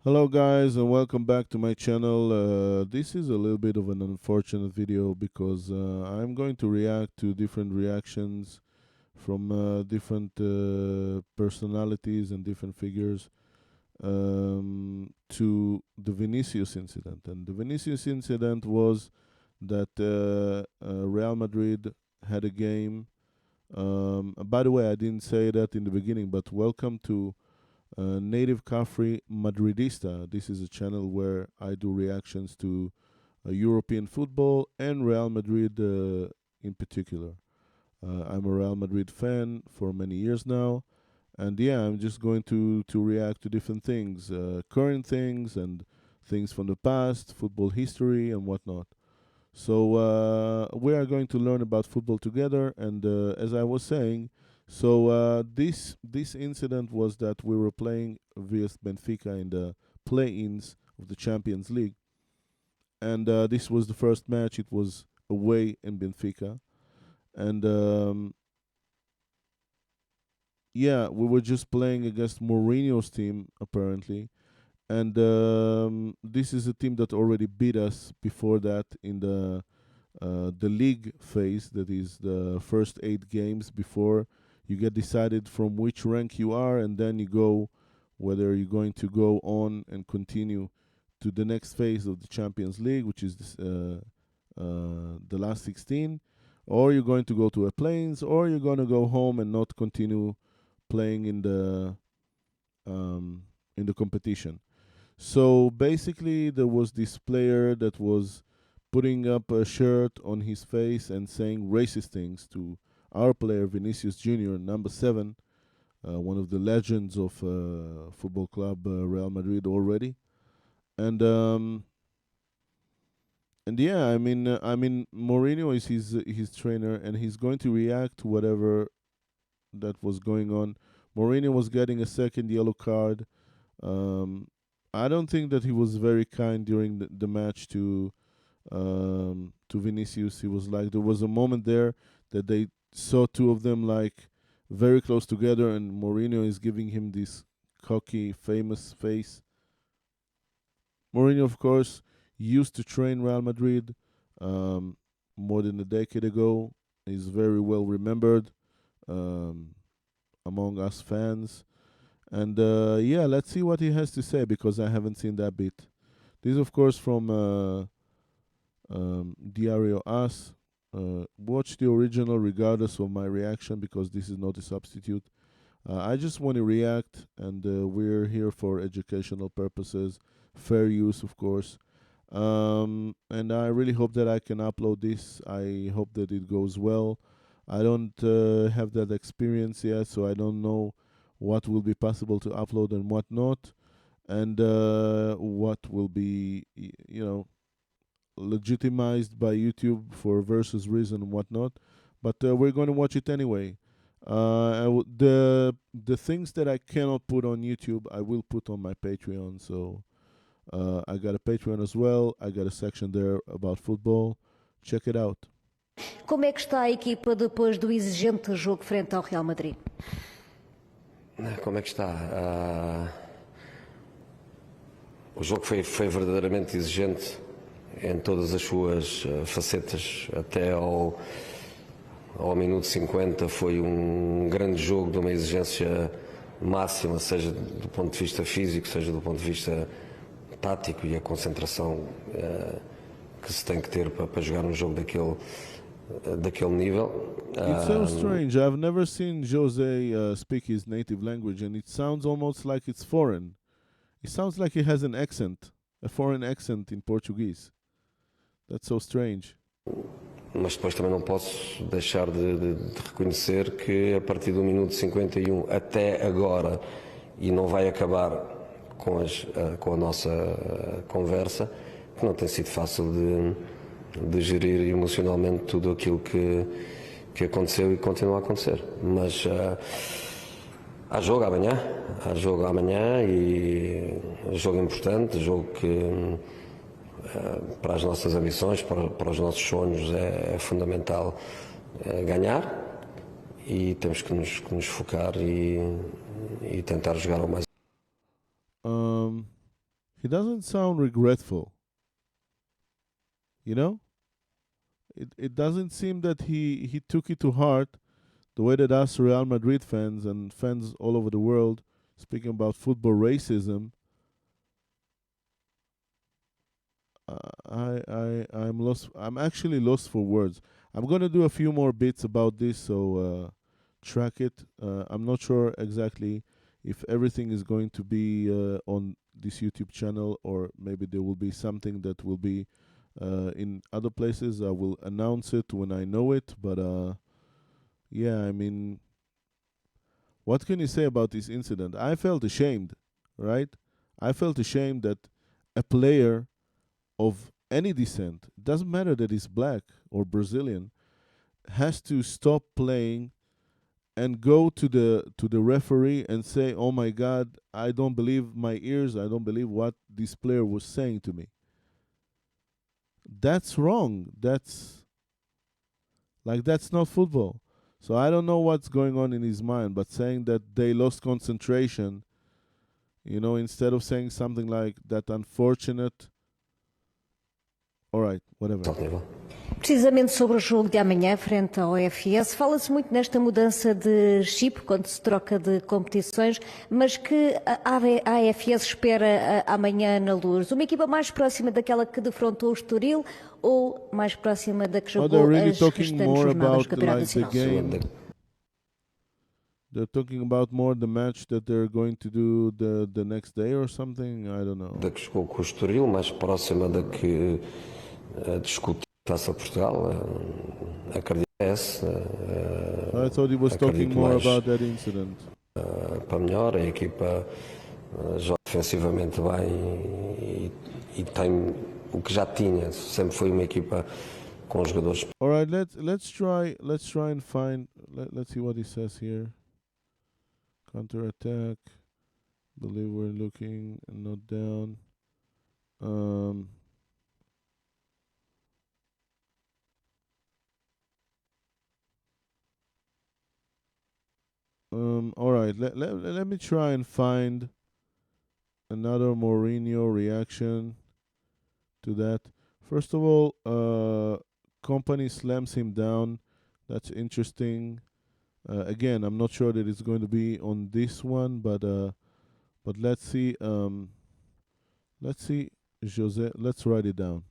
Hello guys and welcome back to my channel. This is a little bit of an unfortunate video because I'm going to react to different reactions from different personalities and different figures to the Vinicius incident. And the Vinicius incident was that Real Madrid had a game. By the way, I didn't say that in the beginning, but welcome to Nativ Cafri Madridista. This is a channel where I do reactions to European football and Real Madrid in particular. I'm a Real Madrid fan for many years now, and yeah, I'm just going to react to different things, current things and things from the past, football history and whatnot. So we are going to learn about football together, and as I was saying, so this incident was that we were playing vs Benfica in the play-ins of the Champions League, and this was the first match. It was away in Benfica, and yeah, we were just playing against Mourinho's team apparently, and this is a team that already beat us before that in the league phase. That is the first 8 games before you get decided from which rank you are, and then you go whether you're going to go on and continue to the next phase of the Champions League, which is the last 16, or you're going to go to a plains, or you're going to go home and not continue playing in the competition. So basically, there was this player that was putting up a shirt on his face and saying racist things to our player Vinicius Jr., number 7, one of the legends of football club Real Madrid already, and yeah, I mean Mourinho is his trainer, and he's going to react to whatever that was going on. Mourinho was getting a second yellow card. I don't think that he was very kind during the match to Vinicius. He was like, there was a moment there that they saw two of them like very close together, and Mourinho is giving him this cocky, famous face. Mourinho, of course, used to train Real Madrid more than a decade ago. He's very well remembered um, among us fans. And yeah, let's see what he has to say because I haven't seen that bit. This is, of course, from Diario As. Watch the original regardless of my reaction because this is not a substitute. I just want to react, and we're here for educational purposes, fair use, of course. And I really hope that I can upload this. I hope that it goes well. I don't have that experience yet, so I don't know what will be possible to upload and what not, and what will be, legitimized by YouTube for versus reason and whatnot. But we're going to watch it anyway. The things that I cannot put on YouTube, I will put on my Patreon. So I got a Patreon as well. I got a section there about football. Check it out. Como é que está a equipa depois do exigente jogo frente ao Real Madrid? Como é que está? O jogo foi verdadeiramente exigente em todas as suas facetas. Até ao minuto 50 foi um grande jogo de uma exigência máxima, seja do ponto de vista físico, seja do ponto de vista tático, e a concentração que se tem que ter para jogar um jogo daquele nível. It's so strange. I've never seen Jose speak his native language, and it sounds almost like it's foreign. It sounds like he has an accent, a foreign accent in Portuguese. That's so strange. Mas depois também não posso deixar de reconhecer que a partir do minuto 51 até agora, e não vai acabar com a nossa conversa, que não tem sido fácil de gerir emocionalmente tudo aquilo que aconteceu e continua a acontecer. Mas há jogo amanhã e jogo importante, jogo que para as nossas ambições, para os nossos sonhos é fundamental ganhar, e temos que nos focar e tentar jogar ao mais. he doesn't sound regretful. You know, it doesn't seem that he took it to heart the way that us Real Madrid fans and fans all over the world, speaking about football racism, I'm lost. I'm actually lost for words. I'm gonna do a few more bits about this, so track it. I'm not sure exactly if everything is going to be on this YouTube channel, or maybe there will be something that will be in other places. I will announce it when I know it. But yeah, I mean, what can you say about this incident? I felt ashamed, right? I felt ashamed that a player of any descent, it doesn't matter that he's black or Brazilian, has to stop playing and go to the referee and say, "Oh my God, I don't believe my ears. I don't believe what this player was saying to me." That's wrong. That's not football. So I don't know what's going on in his mind, but saying that they lost concentration, instead of saying something like that unfortunate. All right, whatever. Precisamente sobre o jogo de amanhã, frente ao FS, fala-se muito nesta mudança de chip, quando se troca de competições, mas que a AFS espera amanhã na Luz. Uma equipa mais próxima daquela que defrontou o Estoril ou mais próxima da que jogou as restantes jornadas do Campeonato Nacional? They're talking about more the match that they're going to do the next day or something. I don't know. Da que jogou com o Estoril, mais próxima da que discute a Taça Portugal, acredito essa. I thought he was talking more about that incident. Para melhor, a equipa joga defensivamente bem e tem o que já tinha. Sempre foi uma equipa com jogadores. All right, let's try and find. Let's see what he says here. Counter attack. Believe we're looking and not down. All right, let me try and find another Mourinho reaction to that. First of all, Kompany slams him down. That's interesting. Again, I'm not sure that it's going to be on this one, but let's see. Let's see, Jose. Let's write it down.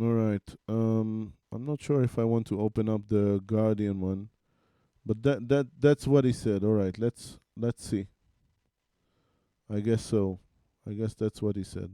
All right. I'm not sure if I want to open up the Guardian one, but that's what he said. All right. Let's see. I guess so. I guess that's what he said.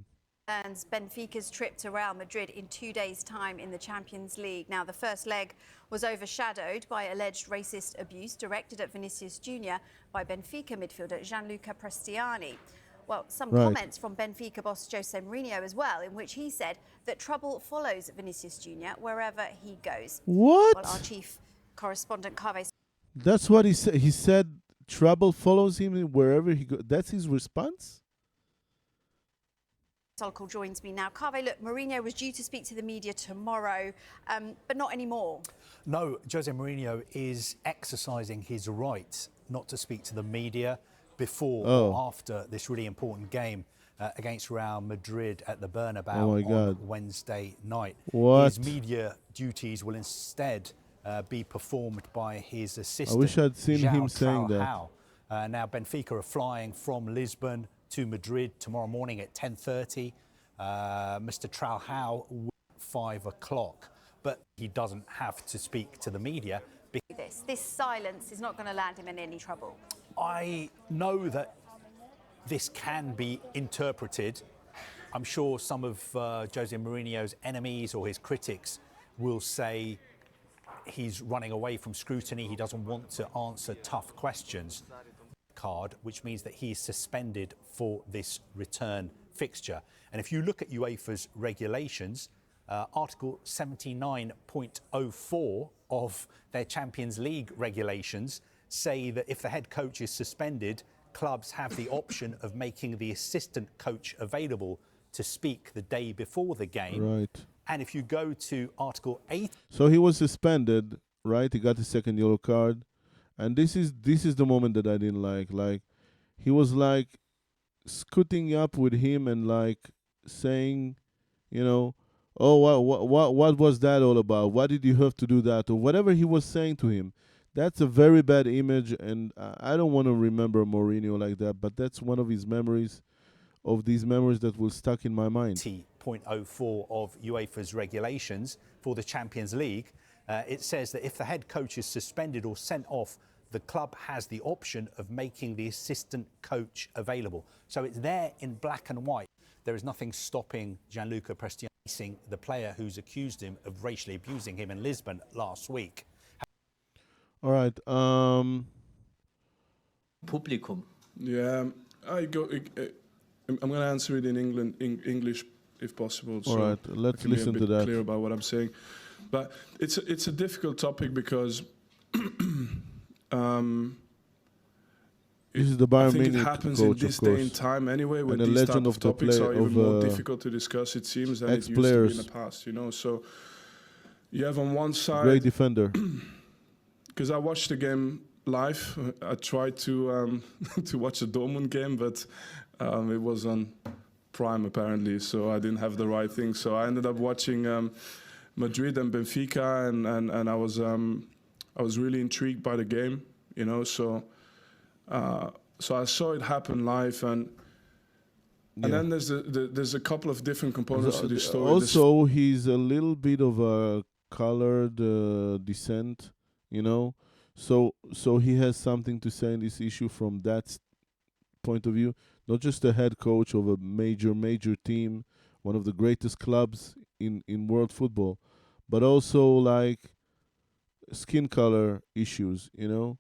And Benfica's trip to Real Madrid in 2 days' time in the Champions League. Now, the first leg was overshadowed by alleged racist abuse directed at Vinicius Jr. by Benfica midfielder Gianluca Prestianni. Well, some comments from Benfica boss Jose Mourinho as well, in which he said that trouble follows Vinicius Jr. wherever he goes. What? Well, our chief correspondent Kaveh. That's what he said. He said trouble follows him wherever he goes. That's his response? Solkal joins me now. Kaveh, look, Mourinho was due to speak to the media tomorrow, but not anymore. No, Jose Mourinho is exercising his right not to speak to the media before or after this really important game against Real Madrid at the Bernabeu on Wednesday night. His media duties will instead be performed by his assistant. I wish I'd seen him saying that. Now, Benfica are flying from Lisbon to Madrid tomorrow morning at 10:30. Mr. Tralhau, 5 o'clock, but he doesn't have to speak to the media. This silence is not going to land him in any trouble. I know that this can be interpreted. I'm sure some of Jose Mourinho's enemies or his critics will say he's running away from scrutiny. He doesn't want to answer tough questions. card, which means that he is suspended for this return fixture. And if you look at UEFA's regulations, Article 79.04 of their Champions League regulations say that if the head coach is suspended, clubs have the option of making the assistant coach available to speak the day before the game. Right. And if you go to Article 8... So he was suspended, right? He got his second yellow card. And this is the moment that I didn't like. Like, he was like scooting up with him and like saying, you know, oh, what was that all about? Why did you have to do that? Or whatever he was saying to him. That's a very bad image, and I don't want to remember Mourinho like that, but that's one of his memories, of these memories that will stuck in my mind. 0.04 of UEFA's regulations for the Champions League, it says that if the head coach is suspended or sent off, the club has the option of making the assistant coach available. So it's there in black and white. There is nothing stopping Gianluca Prestianni facing the player who's accused him of racially abusing him in Lisbon last week. All right. Publikum. Yeah, I'm going to answer it in English, if possible. All right, let's listen to that. Clear about what I'm saying, but it's a difficult topic because this is the Bayern Munich it happens coach, in this of course, day and time anyway, when and these type legend of of the topics play are even of more difficult to discuss. It seems than it used to be in the past. You know, so you have on one side great defender. Because I watched the game live. I tried to to watch the Dortmund game, but it was on Prime apparently, so I didn't have the right thing. So I ended up watching Madrid and Benfica, and I was really intrigued by the game, you know. So I saw it happen live, and then there's a couple of different components to this story. Also, he's a little bit of a colored descent. You know, so he has something to say in this issue from that point of view. Not just the head coach of a major team, one of the greatest clubs in world football, but also like skin color issues, you know.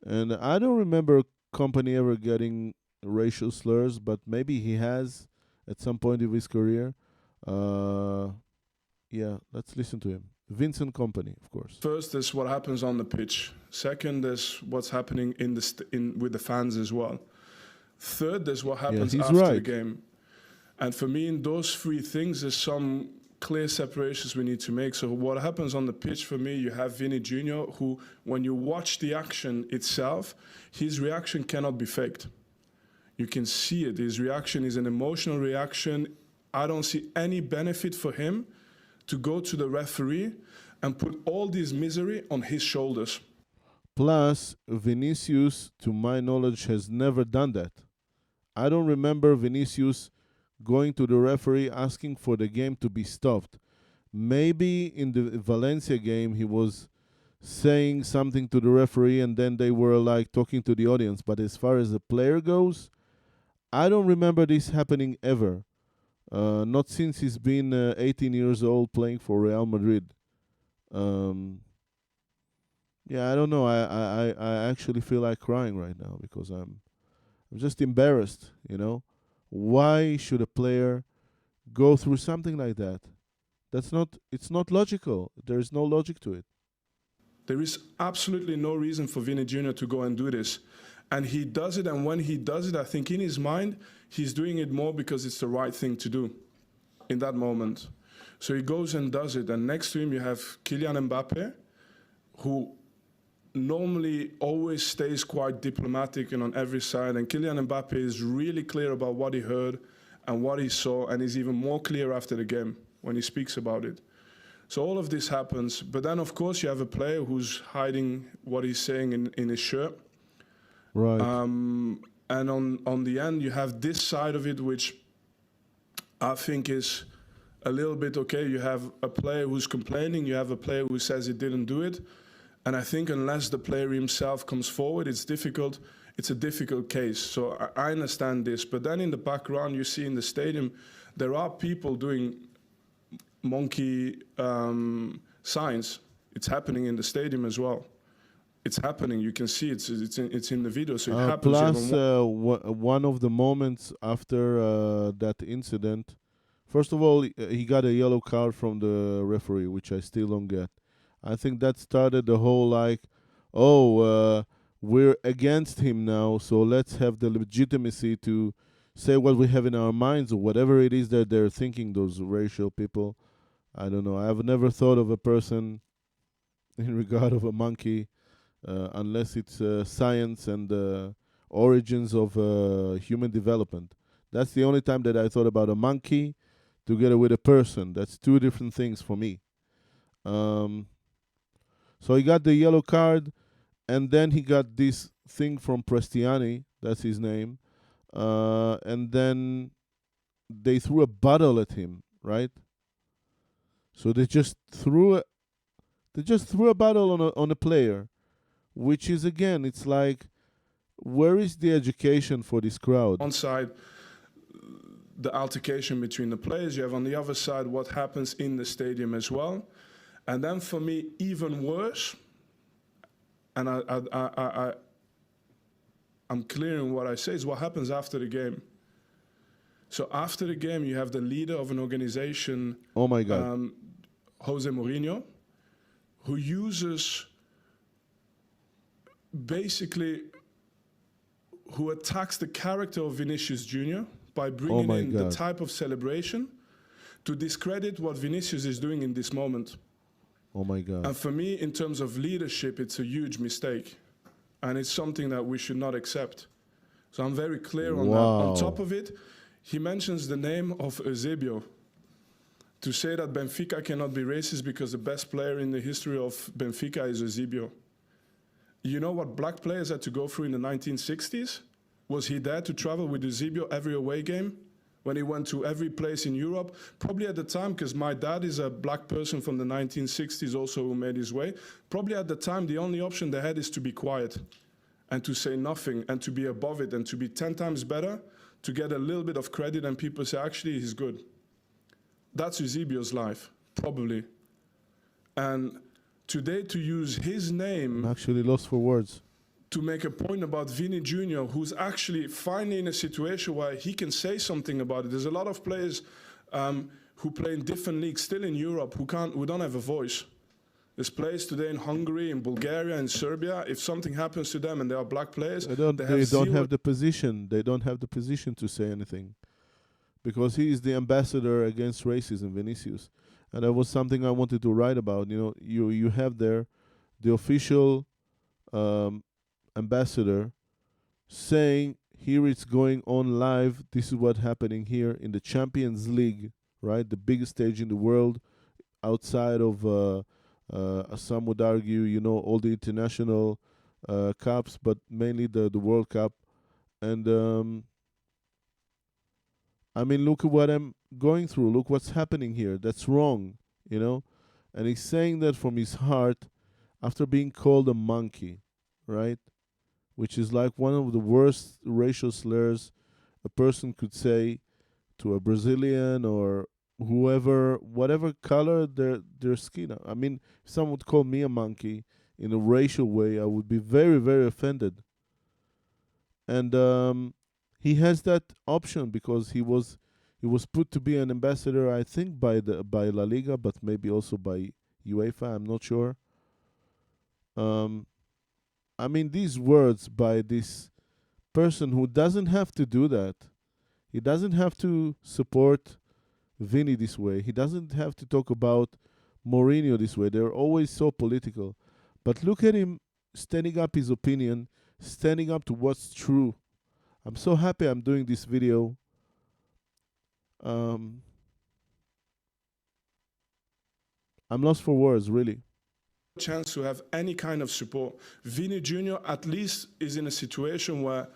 And I don't remember Kompany ever getting racial slurs, but maybe he has at some point of his career. Yeah, let's listen to him. Vincent Kompany, of course. First is what happens on the pitch. Second is what's happening with the fans as well. Third is what happens after the game. And for me, in those three things, there's some clear separations we need to make. So what happens on the pitch, for me, you have Vini Jr., who, when you watch the action itself, his reaction cannot be faked. You can see it. His reaction is an emotional reaction. I don't see any benefit for him to go to the referee and put all this misery on his shoulders. Plus, Vinicius, to my knowledge, has never done that. I don't remember Vinicius going to the referee asking for the game to be stopped. Maybe in the Valencia game he was saying something to the referee and then they were like talking to the audience. But as far as the player goes, I don't remember this happening ever. Not since he's been 18 years old playing for Real Madrid. Yeah, I don't know. I actually feel like crying right now because I'm just embarrassed, you know. Why should a player go through something like that? It's not logical. There is no logic to it. There is absolutely no reason for Vini Jr. to go and do this. And he does it, and when he does it, I think in his mind, he's doing it more because it's the right thing to do in that moment. So he goes and does it, and next to him you have Kylian Mbappe, who normally always stays quite diplomatic and on every side, and Kylian Mbappe is really clear about what he heard and what he saw, and is even more clear after the game when he speaks about it. So all of this happens, but then of course you have a player who's hiding what he's saying in his shirt. Right. And on the end, you have this side of it, which I think is a little bit okay. You have a player who's complaining. You have a player who says he didn't do it. And I think unless the player himself comes forward, it's difficult. It's a difficult case. So I understand this. But then in the background, you see in the stadium, there are people doing monkey signs. It's happening in the stadium as well. it's happening. You can see it's in the video, so it happens. Plus, one of the moments after that incident, first of all, he got a yellow card from the referee, which I still don't get. I think that started the whole like, we're against him now, so let's have the legitimacy to say what we have in our minds or whatever it is that they're thinking, those racial people. I don't know. I've never thought of a person in regard of a monkey unless it's science and origins of human development. That's the only time that I thought about a monkey together with a person. That's two different things for me. So he got the yellow card, and then he got this thing from Prestianni, that's his name, and then they threw a bottle at him, right? So they just threw a bottle on a player, which is, again, it's like, where is the education for this crowd? On side, the altercation between the players. You have on the other side what happens in the stadium as well. And then for me, even worse, and I'm clear in what I say, is what happens after the game. So after the game, you have the leader of an organization, oh my God, Jose Mourinho, who uses basically, who attacks the character of Vinicius Jr. by bringing in the type of celebration to discredit what Vinicius is doing in this moment. Oh my God. And for me, in terms of leadership, it's a huge mistake. And it's something that we should not accept. So I'm very clear on that. On top of it, he mentions the name of Eusebio. To say that Benfica cannot be racist because the best player in the history of Benfica is Eusebio. You know what black players had to go through in the 1960s? Was he there to travel with Eusebio every away game? When he went to every place in Europe? Probably at the time, because my dad is a black person from the 1960s also who made his way. Probably at the time, the only option they had is to be quiet and to say nothing and to be above it and to be 10 times better, to get a little bit of credit and people say, actually, he's good. That's Eusebio's life, probably. And today, to use his name... I'm actually lost for words. To make a point about Vini Jr., who's actually finally in a situation where he can say something about it. There's a lot of players who play in different leagues, still in Europe, who don't have a voice. There's players today in Hungary, in Bulgaria, in Serbia. If something happens to them and they are black players, they don't have the position. They don't have the position to say anything, because he is the ambassador against racism, Vinicius, and that was something I wanted to write about. You know, you have there the official ambassador saying, here it's going on live, this is what's happening here in the Champions League, right? The biggest stage in the world, outside of some would argue, you know, all the international cups, but mainly the World Cup. And I mean, look at what I'm going through, look what's happening here, that's wrong, you know? And he's saying that from his heart after being called a monkey, right? Which is like one of the worst racial slurs a person could say to a Brazilian or whoever, whatever color their skin. I mean, if someone would call me a monkey in a racial way, I would be very, very offended. And he has that option because he was put to be an ambassador, I think, by La Liga, but maybe also by UEFA. I'm not sure. I mean, these words by this person who doesn't have to do that. He doesn't have to support Vini this way. He doesn't have to talk about Mourinho this way. They're always so political. But look at him standing up his opinion, standing up to what's true. I'm so happy I'm doing this video. I'm lost for words, really. Chance to have any kind of support. Vini Jr. at least is in a situation where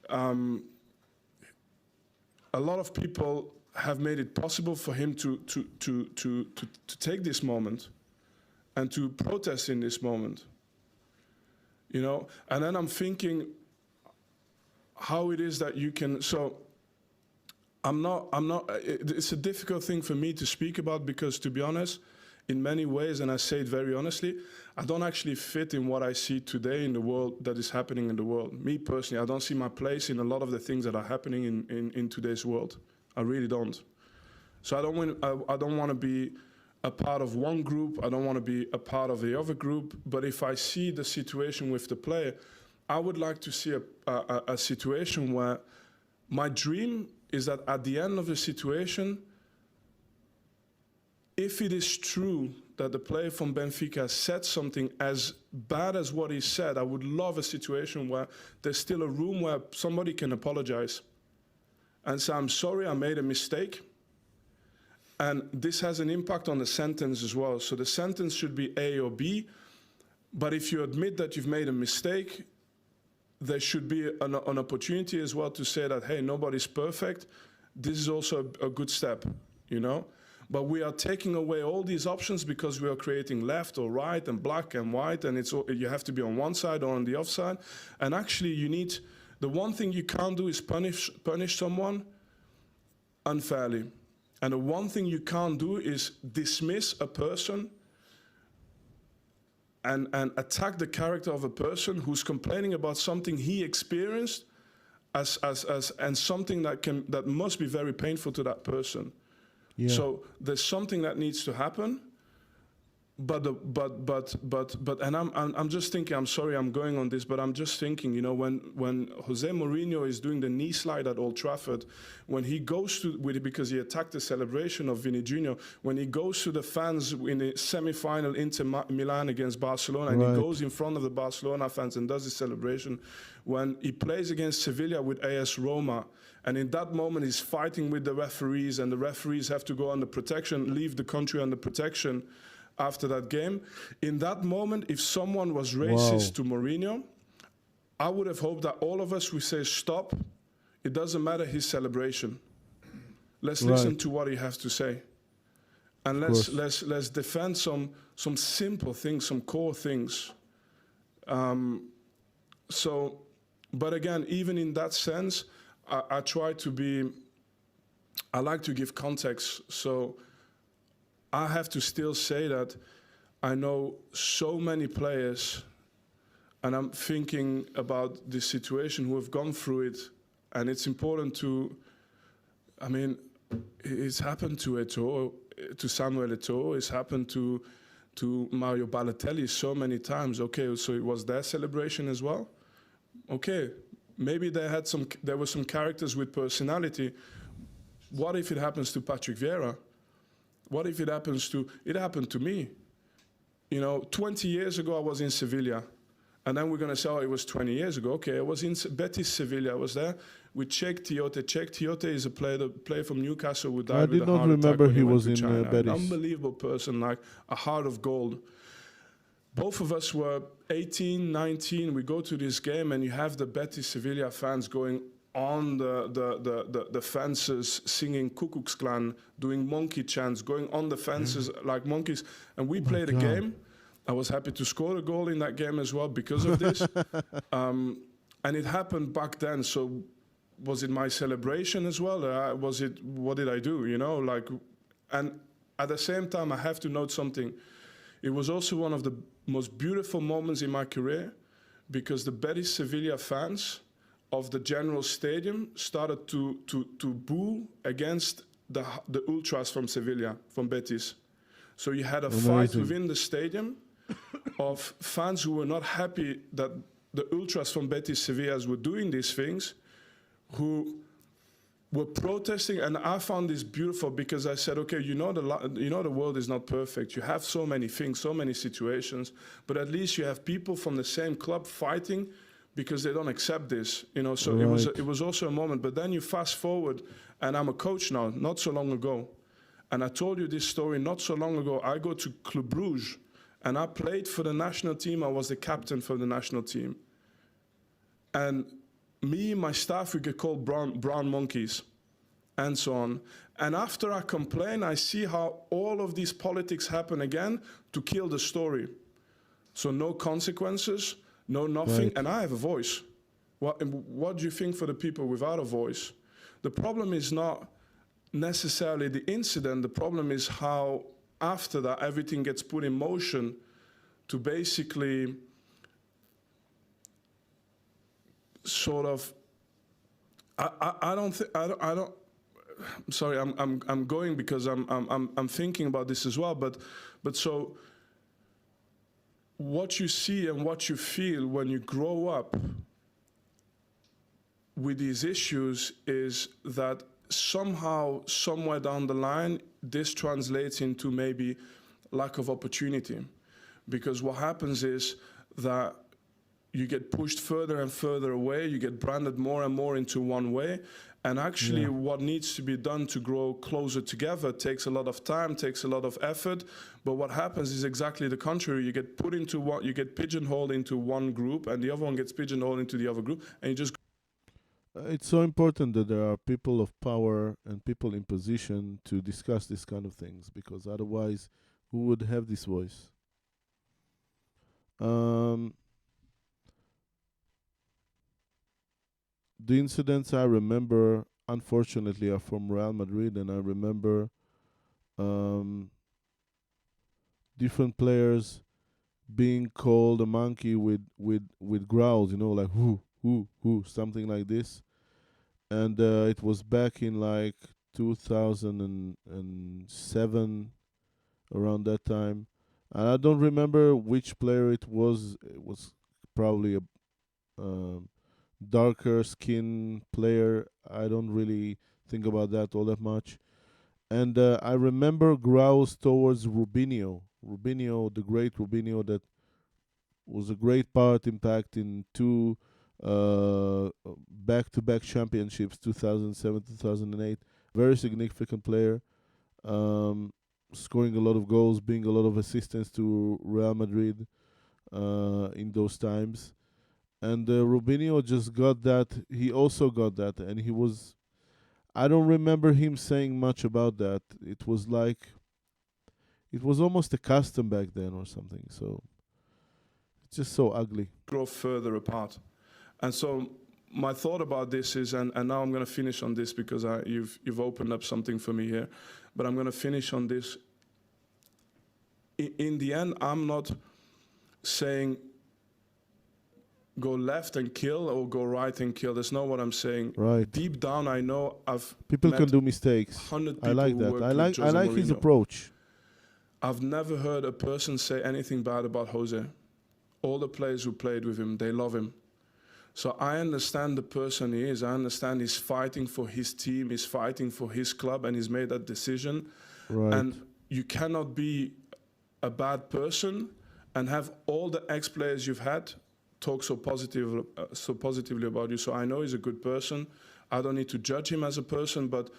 a lot of people have made it possible for him to take this moment and to protest in this moment. You know, and then I'm thinking how it is that you can. So I'm not. It's a difficult thing for me to speak about because, to be honest, in many ways, and I say it very honestly, I don't actually fit in what I see today in the world that is happening in the world. Me personally, I don't see my place in a lot of the things that are happening in today's world. I really don't. So I don't want to be a part of one group. I don't want to be a part of the other group. But if I see the situation with the player, I would like to see a situation where my dream is that at the end of the situation, if it is true that the player from Benfica said something as bad as what he said, I would love a situation where there's still a room where somebody can apologize and say, I'm sorry, I made a mistake. And this has an impact on the sentence as well. So the sentence should be A or B. But if you admit that you've made a mistake, there should be an opportunity as well to say that, hey, nobody's perfect. This is also a good step, you know? But we are taking away all these options because we are creating left or right and black and white, and you have to be on one side or on the other side. And actually, the one thing you can't do is punish someone unfairly. And the one thing you can't do is dismiss a person and attack the character of a person who's complaining about something he experienced and something that must be very painful to that person. Yeah. So there's something that needs to happen, but and I'm just thinking, I'm sorry I'm going on this, but I'm just thinking, you know, when Jose Mourinho is doing the knee slide at Old Trafford, when he goes because he attacked the celebration of Vini Jr., when he goes to the fans in the semi-final Inter Milan against Barcelona, and he goes in front of the Barcelona fans and does his celebration, when he plays against Sevilla with AS Roma, and in that moment he's fighting with the referees, and the referees have to go under protection, leave the country under protection after that game. In that moment, if someone was racist to Mourinho, I would have hoped that all of us would say, stop, it doesn't matter his celebration. Let's listen to what he has to say. And let's defend some simple things, some core things. But again, even in that sense, I try to be, I like to give context. So I have to still say that I know so many players, and I'm thinking about this situation, who have gone through it, and it's important to, I mean, it's happened to Eto'o, to Samuel Eto'o, it's happened to Mario Balotelli so many times. Okay, so it was their celebration as well. Okay, maybe there were some characters with personality. What if it happens to Patrick Vieira? What if it happened to me? You know, 20 years ago I was in Sevilla, and then we're going to say, oh, it was 20 years ago. Okay, I was in Betis Sevilla. I was there with Cheick Tiote. Cheick Tiote is a player from Newcastle who died with a heart attack. I did not remember he was in Betis. An unbelievable person, like a heart of gold. Both of us were 18, 19. We go to this game, and you have the Betis Sevilla fans going on the fences, singing Ku Klux Klan, doing monkey chants, going on the fences like monkeys. And we played a game. I was happy to score a goal in that game as well because of this. And it happened back then. So was it my celebration as well? What did I do? You know, like, and at the same time, I have to note something. It was also one of the most beautiful moments in my career, because the Betis Sevilla fans of the General Stadium started to boo against the ultras from Sevilla, from Betis. So you had a fight within the stadium of fans who were not happy that the ultras from Betis Sevillas were doing these things, who were protesting. And I found this beautiful, because I said, okay, you know the world is not perfect. You have so many things, so many situations, but at least you have people from the same club fighting because they don't accept this, you know. So it was also a moment. But then you fast forward, and I'm a coach now, not so long ago. And I told you this story not so long ago. I go to Club Brugge, and I played for the national team. I was the captain for the national team. And me and my staff, we get called brown monkeys, and so on. And after I complain, I see how all of these politics happen again to kill the story. So no consequences, no nothing, and I have a voice. What do you think for the people without a voice? The problem is not necessarily the incident. The problem is how after that, everything gets put in motion to basically sort of, I don't, I'm sorry, I'm going because I'm thinking about this as well, but so what you see and what you feel when you grow up with these issues is that somehow, somewhere down the line, this translates into maybe lack of opportunity. Because what happens is that you get pushed further and further away, you get branded more and more into one way, and actually what needs to be done to grow closer together takes a lot of time, takes a lot of effort, but what happens is exactly the contrary. You get put into what, you get pigeonholed into one group, and the other one gets pigeonholed into the other group, and you just... It's so important that there are people of power and people in position to discuss this kind of things, because otherwise who would have this voice? The incidents I remember, unfortunately, are from Real Madrid, and I remember different players being called a monkey with growls, you know, like who, something like this. And it was back in like 2007, around that time. And I don't remember which player it was. It was probably a darker skin player. I don't really think about that all that much. And I remember growls towards Rubinho, the great Rubinho, that was a great part impact in two back-to-back championships, 2007, 2008. Very significant player, scoring a lot of goals, being a lot of assistance to Real Madrid in those times. And Rubinho just got that. He also got that, and he was... I don't remember him saying much about that. It was like... It was almost a custom back then or something, so... It's just so ugly. Grow further apart. And so my thought about this is, and now I'm going to finish on this because you've opened up something for me here, but I'm going to finish on this. In the end, I'm not saying go left and kill or go right and kill. That's not what I'm saying. Right. Deep down, I know people can do mistakes. 100 I like that. I like his approach. I've never heard a person say anything bad about Jose. All the players who played with him, they love him. So I understand the person he is. I understand he's fighting for his team, he's fighting for his club, and he's made that decision. Right. And you cannot be a bad person and have all the ex-players you've had talk so positively about you. So I know he's a good person. I don't need to judge him as a person, but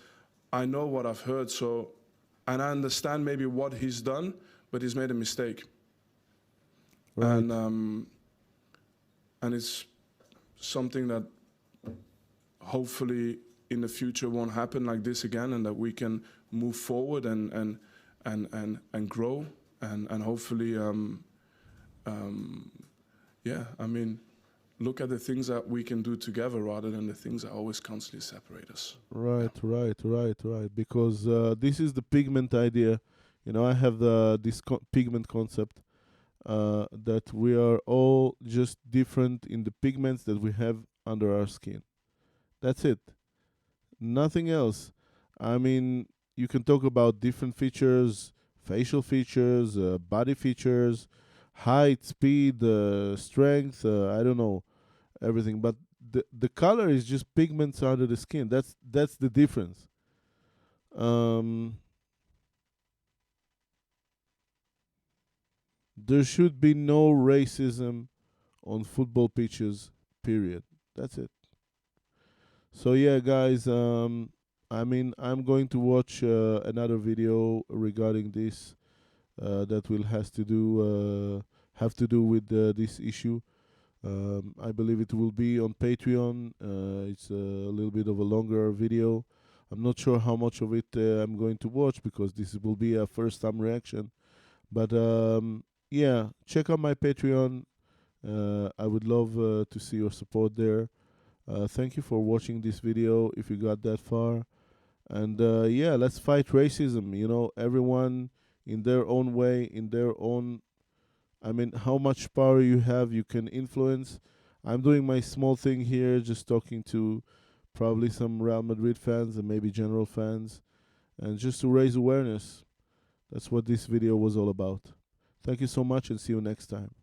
I know what I've heard. So, and I understand maybe what he's done, but he's made a mistake. Right. And it's something that hopefully in the future won't happen like this again, and that we can move forward and grow and hopefully yeah, I mean, look at the things that we can do together rather than the things that always constantly separate us. Right. Because this is the pigment idea. You know, I have this pigment concept. That we are all just different in the pigments that we have under our skin. That's it. Nothing else. I mean, you can talk about different features, facial features, body features, height, speed, strength, I don't know, everything. But the color is just pigments under the skin. That's the difference. There should be no racism on football pitches, period. That's it. So yeah, guys, I mean, I'm going to watch another video regarding this that will have to do with this issue. I believe it will be on Patreon. It's a little bit of a longer video. I'm not sure how much of it I'm going to watch because this will be a first-time reaction. But yeah, check out my Patreon. I would love to see your support there. Thank you for watching this video if you got that far. And yeah, let's fight racism. You know, everyone in their own way, in their own, I mean, how much power you have, you can influence. I'm doing my small thing here, just talking to probably some Real Madrid fans and maybe general fans, and just to raise awareness. That's what this video was all about. Thank you so much, and see you next time.